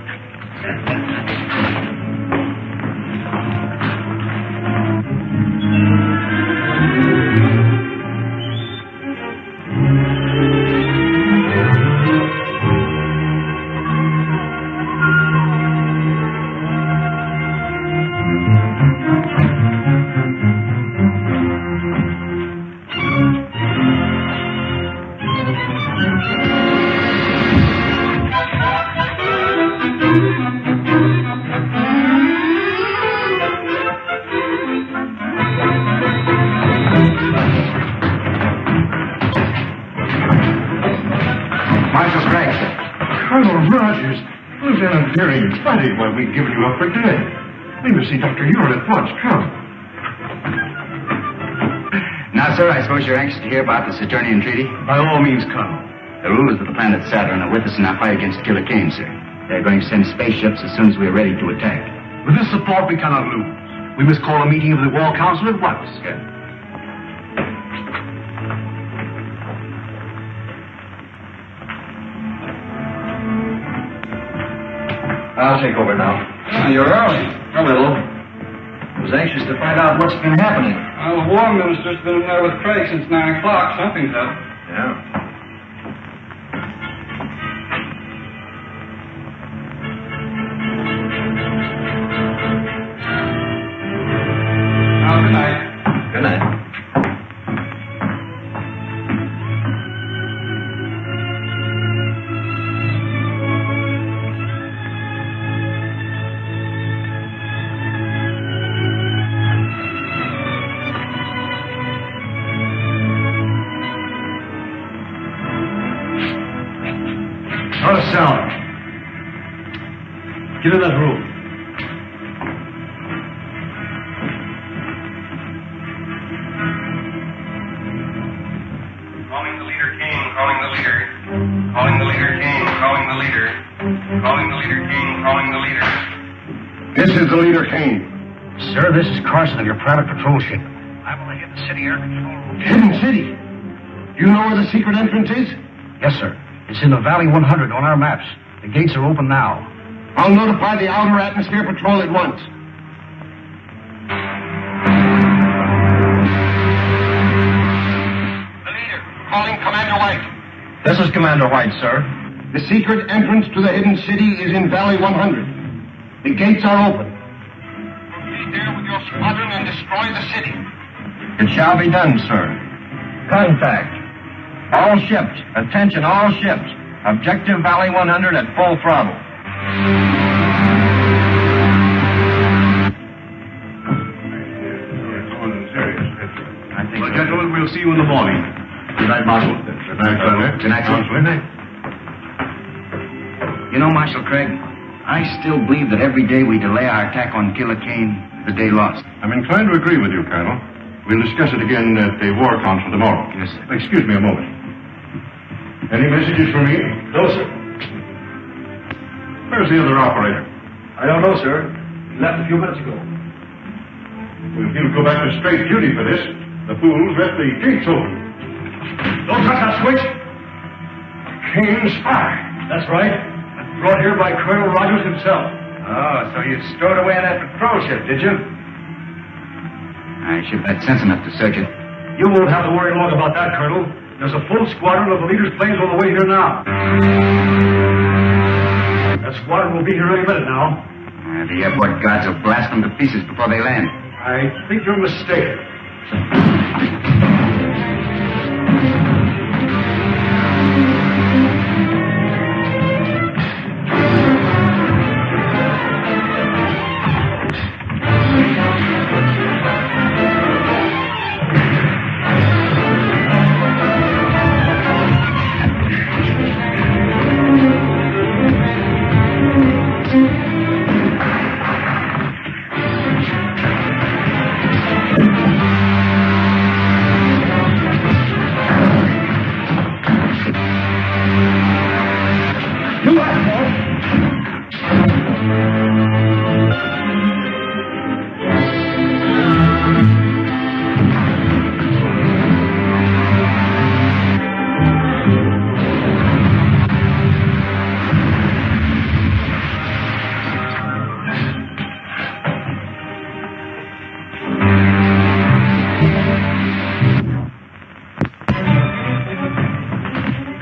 Marshal Kragg. Colonel Rogers, Lieutenant Deering, plenty where we've given you up for dead. We must see Dr. Huer at once. Come. Now, sir, I suppose you're anxious to hear about the Saturnian treaty? By all means, Colonel. The rulers of the planet Saturn are with us in our fight against Killer Kane, sir. They're going to send spaceships as soon as we're ready to attack. With this support, we cannot lose. We must call a meeting of the War Council at once. Good. I'll take over now. You're early. A little. I was anxious to find out what's been happening. The War Minister's been in there with Kragg since 9 o'clock. Something's up. Yeah. Good night. Good night. Not a sound. Get in that room. the leader. Calling the leader, Kane. Calling the leader. This is the leader, Kane. Sir, this is Carson of your private patrol ship. I'm on the Hidden City Air Control. Hidden City? You know where the secret entrance is? Yes, sir. It's in the Valley 100 on our maps. The gates are open now. I'll notify the Outer Atmosphere Patrol at once. The leader, calling Commander White. This is Commander White, sir. The secret entrance to the Hidden City is in Valley 100. The gates are open. Proceed there with your squadron and destroy the city. It shall be done, sir. Contact. All ships. Attention, all ships. Objective Valley 100 at full throttle. Well, gentlemen, we'll see you in the morning. Good night, Marshal. Good night, Colonel. Good night, sir. Good night. You know, Marshal Kragg, I still believe that every day we delay our attack on Killer Kane, the day lost. I'm inclined to agree with you, Colonel. We'll discuss it again at the War Council tomorrow. Yes, sir. Excuse me a moment. Any messages for me? No, sir. Where's the other operator? I don't know, sir. He left a few minutes ago. Well, he'll go back to straight duty for this. The fools left the gates open. Don't touch that switch. Kane's spy. That's right. Brought here by Colonel Rogers himself. Oh, so you stowed away on that patrol ship, did you? I should have had sense enough to search it. You won't have to worry long about that, Colonel. There's a full squadron of the leader's planes on the way here now. That squadron will be here any minute now. The airport guards will blast them to pieces before they land. I think you're mistaken.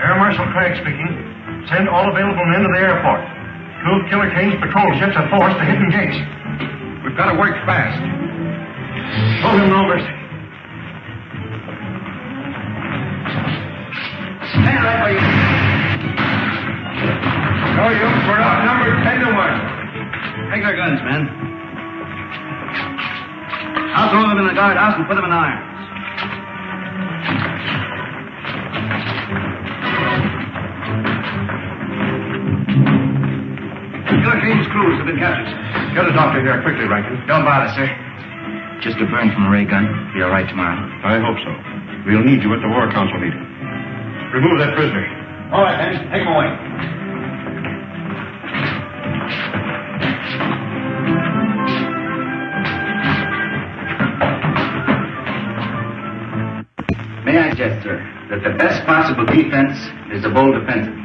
Air Marshal Kragg speaking. Send all available men to the airport. 2 of Killer Kane's patrol ships have forced the hidden gates. We've got to work fast. Show him no mercy. Stand right where you are. No, you. We're outnumbered 10 to 1. Take their guns, men. I'll throw them in the guardhouse and put them in irons. Killer Kane's crews have been captured, sir. Get a doctor here quickly, Rankin. Don't bother, sir. Just a burn from a ray gun. Be all right tomorrow. I hope so. We'll need you at the War Council meeting. Remove that prisoner. All right, Henry. Take him away. May I suggest, sir, that the best possible defense is a bold offensive.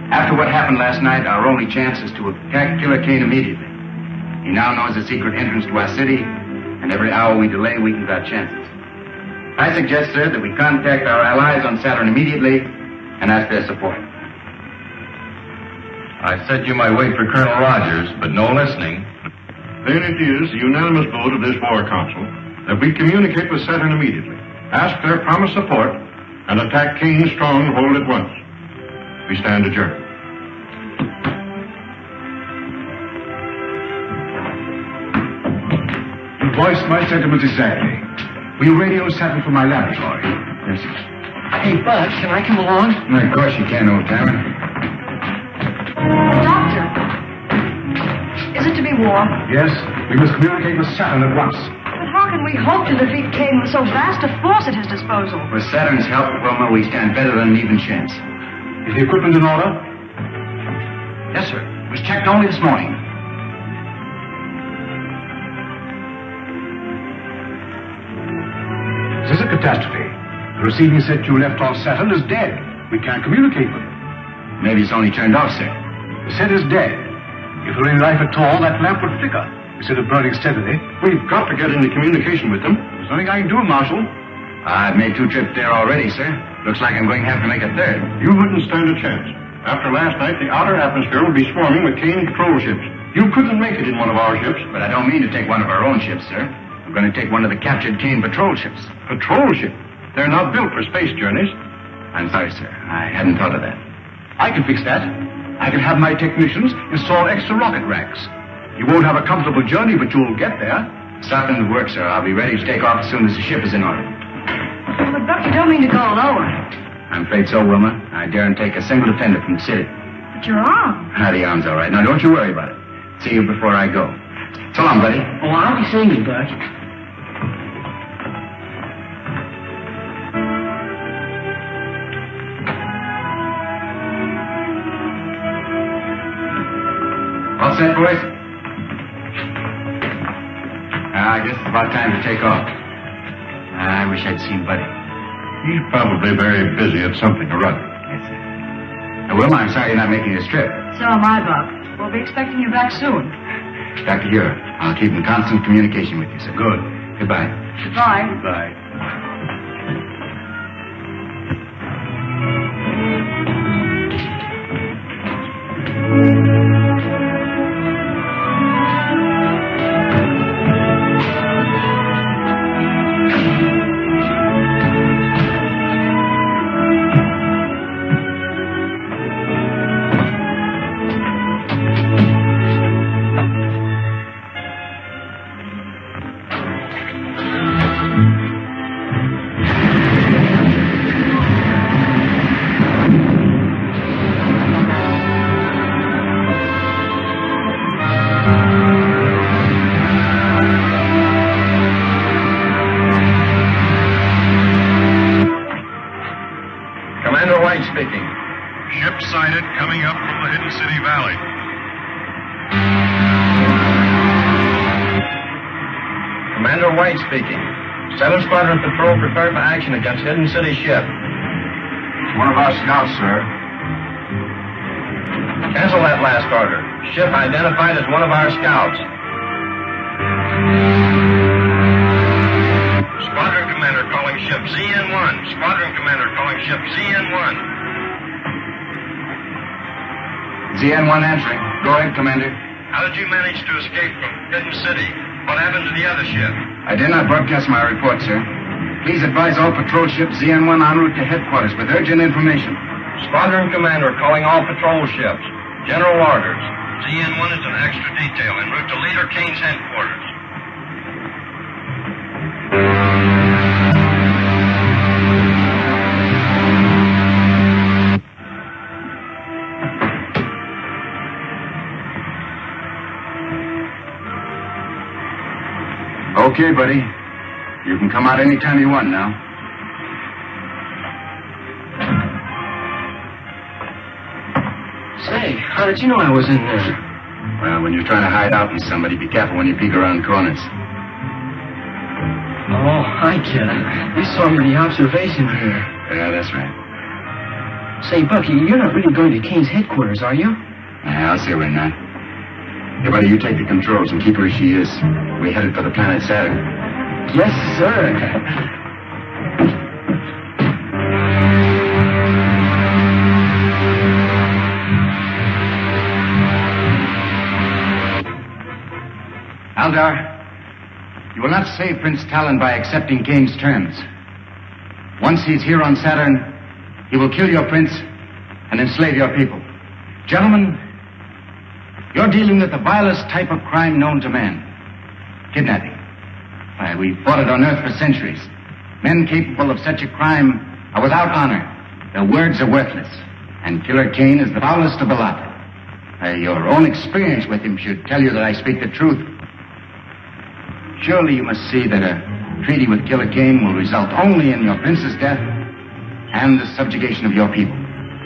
After what happened last night, our only chance is to attack Killer Kane immediately. He now knows the secret entrance to our city, and every hour we delay weakens our chances. I suggest, sir, that we contact our allies on Saturn immediately and ask their support. I said you might wait for Colonel Rogers, but no listening. Then it is the unanimous vote of this War Council that we communicate with Saturn immediately, ask their promised support, and attack Kane's stronghold at once. We stand adjourned. You voiced my sentiments exactly. Will you radio Saturn from my laboratory? Yes, sir. Hey, Bud, can I come along? Of course you can, old tyrant. Doctor, is it to be war? Yes, we must communicate with Saturn at once. But how can we hope to defeat Kane with so vast a force at his disposal? With Saturn's help, Wilma, we stand better than an even chance. Is the equipment in order? Yes, sir. It was checked only this morning. This is a catastrophe. The receiving set you left on Saturn is dead. We can't communicate with it. Maybe it's only turned off, sir. The set is dead. If there were any life at all, that lamp would flicker instead of burning steadily. We've got to get into communication with them. There's nothing I can do, Marshal. I've made 2 trips there already, sir. Looks like I'm going to have to make a 3rd. You wouldn't stand a chance. After last night, the outer atmosphere would be swarming with Kane patrol ships. You couldn't make it in one of our ships. But I don't mean to take one of our own ships, sir. I'm going to take one of the captured Kane patrol ships. Patrol ship? They're not built for space journeys. I'm sorry, sir. I hadn't thought of that. I can fix that. I can have my technicians install extra rocket racks. You won't have a comfortable journey, but you'll get there. Starting to work, sir. I'll be ready to take off as soon as the ship is in order. But, Buck, you don't mean to go alone. I'm afraid so, Wilma. I daren't take a single dependent from the city. But your arm. The arm's all right. Now, don't you worry about it. See you before I go. So long, buddy. Oh, I'll be seeing you, Buck. All set, boys? I guess it's about time to take off. I wish I'd seen Buddy. He's probably very busy at something or other. Yes, sir. Wilma, I'm sorry you're not making this trip. So am I, Buck. We'll be expecting you back soon. Dr. Huer, I'll keep in constant communication with you, sir. Good. Goodbye. Goodbye. Goodbye. Speaking. Ship sighted coming up from the Hidden City Valley. Commander White speaking. 7 Squadron Patrol prepared for action against Hidden City ship. It's one of our scouts, sir. Cancel that last order. Ship identified as one of our scouts. Squadron Commander calling ship ZN-1. Squadron Commander calling ship ZN-1. ZN-1 answering. Go ahead, Commander. How did you manage to escape from Hidden City? What happened to the other ship? I did not broadcast my report, sir. Please advise all patrol ships ZN-1 en route to headquarters with urgent information. Squadron Commander calling all patrol ships. General orders. ZN-1 is an extra detail en route to Leader Kane's headquarters. Okay, buddy. You can come out anytime you want now. Say, how did you know I was in there? Well, when you're trying to hide out from somebody, be careful when you peek around corners. Oh, I get it. You saw me in the observation here. Yeah, that's right. Say, Bucky, you're not really going to Kane's headquarters, are you? Yeah, I'll say we're not. Hey, buddy, you take the controls and keep her as she is. We headed for the planet Saturn. Yes, sir. Aldar, you will not save Prince Talon by accepting Kane's terms. Once he's here on Saturn, he will kill your prince and enslave your people. Gentlemen, you're dealing with the vilest type of crime known to man. Kidnapping. Why, we've fought it on Earth for centuries. Men capable of such a crime are without honor. Their words are worthless. And Killer Kane is the foulest of the lot. Your own experience with him should tell you that I speak the truth. Surely you must see that a treaty with Killer Kane will result only in your prince's death and the subjugation of your people.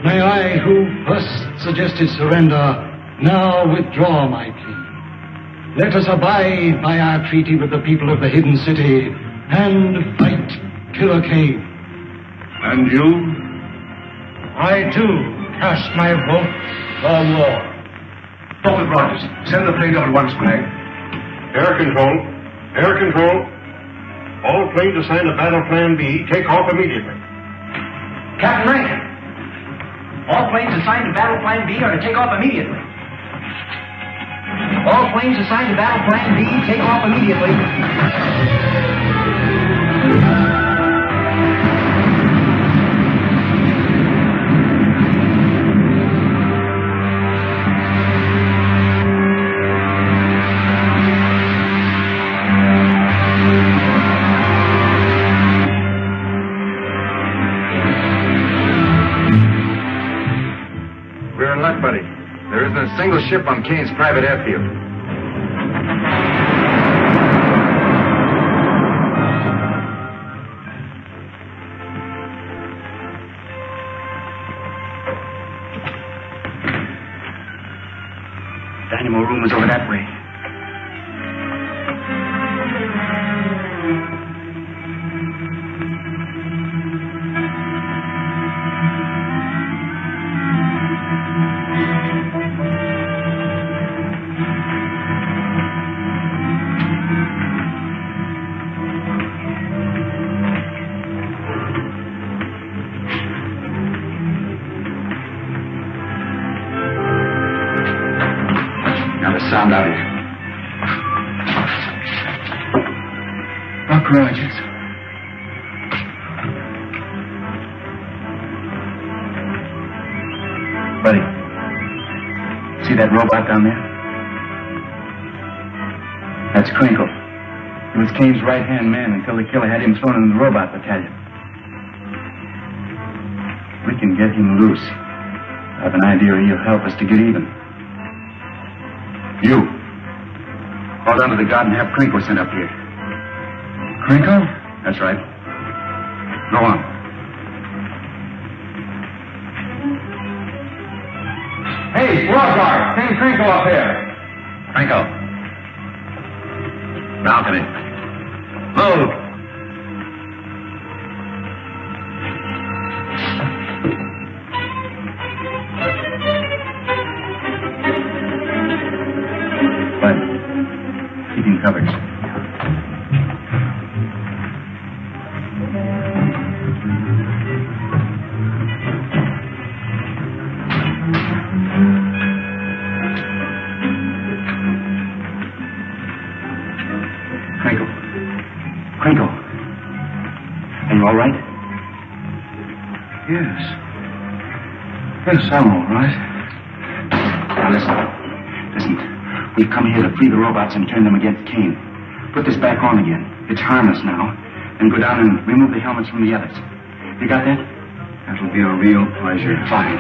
May I, who first suggested surrender, Now withdraw my plea. Let us abide by our treaty with the people of the Hidden City and fight Killer Kane. And you? I, too, cast my vote for war. Dr. Rogers, send the plane up at once, Kragg. Air control. Air control. All planes assigned to Battle Plan B, take off immediately. Captain Rankin, all planes assigned to Battle Plan B are to take off immediately. All planes assigned to Battle Plan B, take off immediately. We're in luck, buddy. There isn't a single ship on Kane's private airfield. Dynamo room is over that way. Sound out here. Dr. Rogers. Buddy, see that robot down there? That's Crinkle. He was Kane's right-hand man until the killer had him thrown in the robot battalion. We can get him loose. I have an idea he'll help us to get even. You. Call down to the guard and have Crinkle sent up here. Crinkle? That's right. Go on. Hey, squad guard, send Crinkle up here. Crinkle. Balcony. Move. Keep him covered. Crinkle. Crinkle. Are you all right? Yes. Yes, I'm all right. Now listen. We've come here to free the robots and turn them against Kane. Put this back on again. It's harmless now. Then go down and remove the helmets from the others. You got that? That'll be a real pleasure. Fine.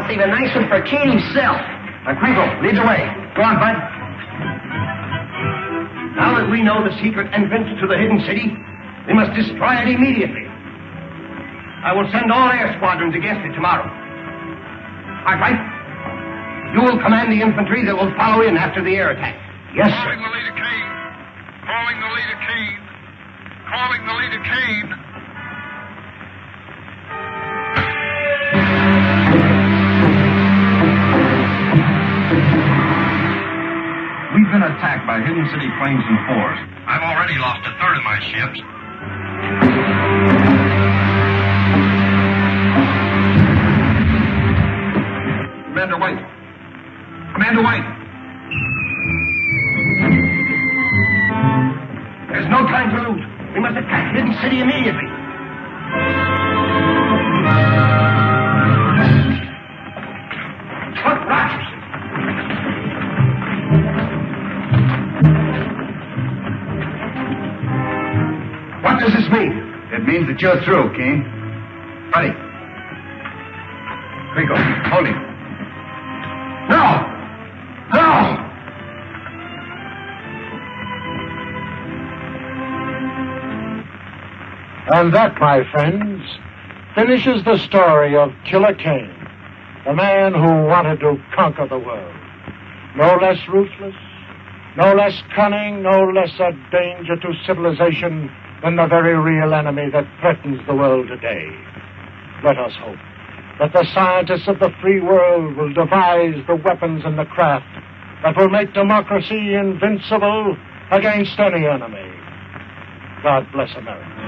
Save a nice one for Kane himself. Crinkle, lead the way. Go on, bud. Now that we know the secret entrance to the hidden city, we must destroy it immediately. I will send all air squadrons against it tomorrow. Cartwright, you will command the infantry that will follow in after the air attack. Yes, sir. Calling the leader Kane. Calling the leader Kane. Calling the leader Kane. We've been attacked by hidden city planes and fours. I've already lost a third of my ships. Commander White. Commander White. There's no time to lose. We must attack hidden city immediately. Look, Rogers. What does this mean? It means that you're through, Kane. Buddy. Krigo, hold him. No! No! And that, my friends, finishes the story of Killer Kane, the man who wanted to conquer the world. No less ruthless, no less cunning, no less a danger to civilization than the very real enemy that threatens the world today. Let us hope that the scientists of the free world will devise the weapons and the craft that will make democracy invincible against any enemy. God bless America.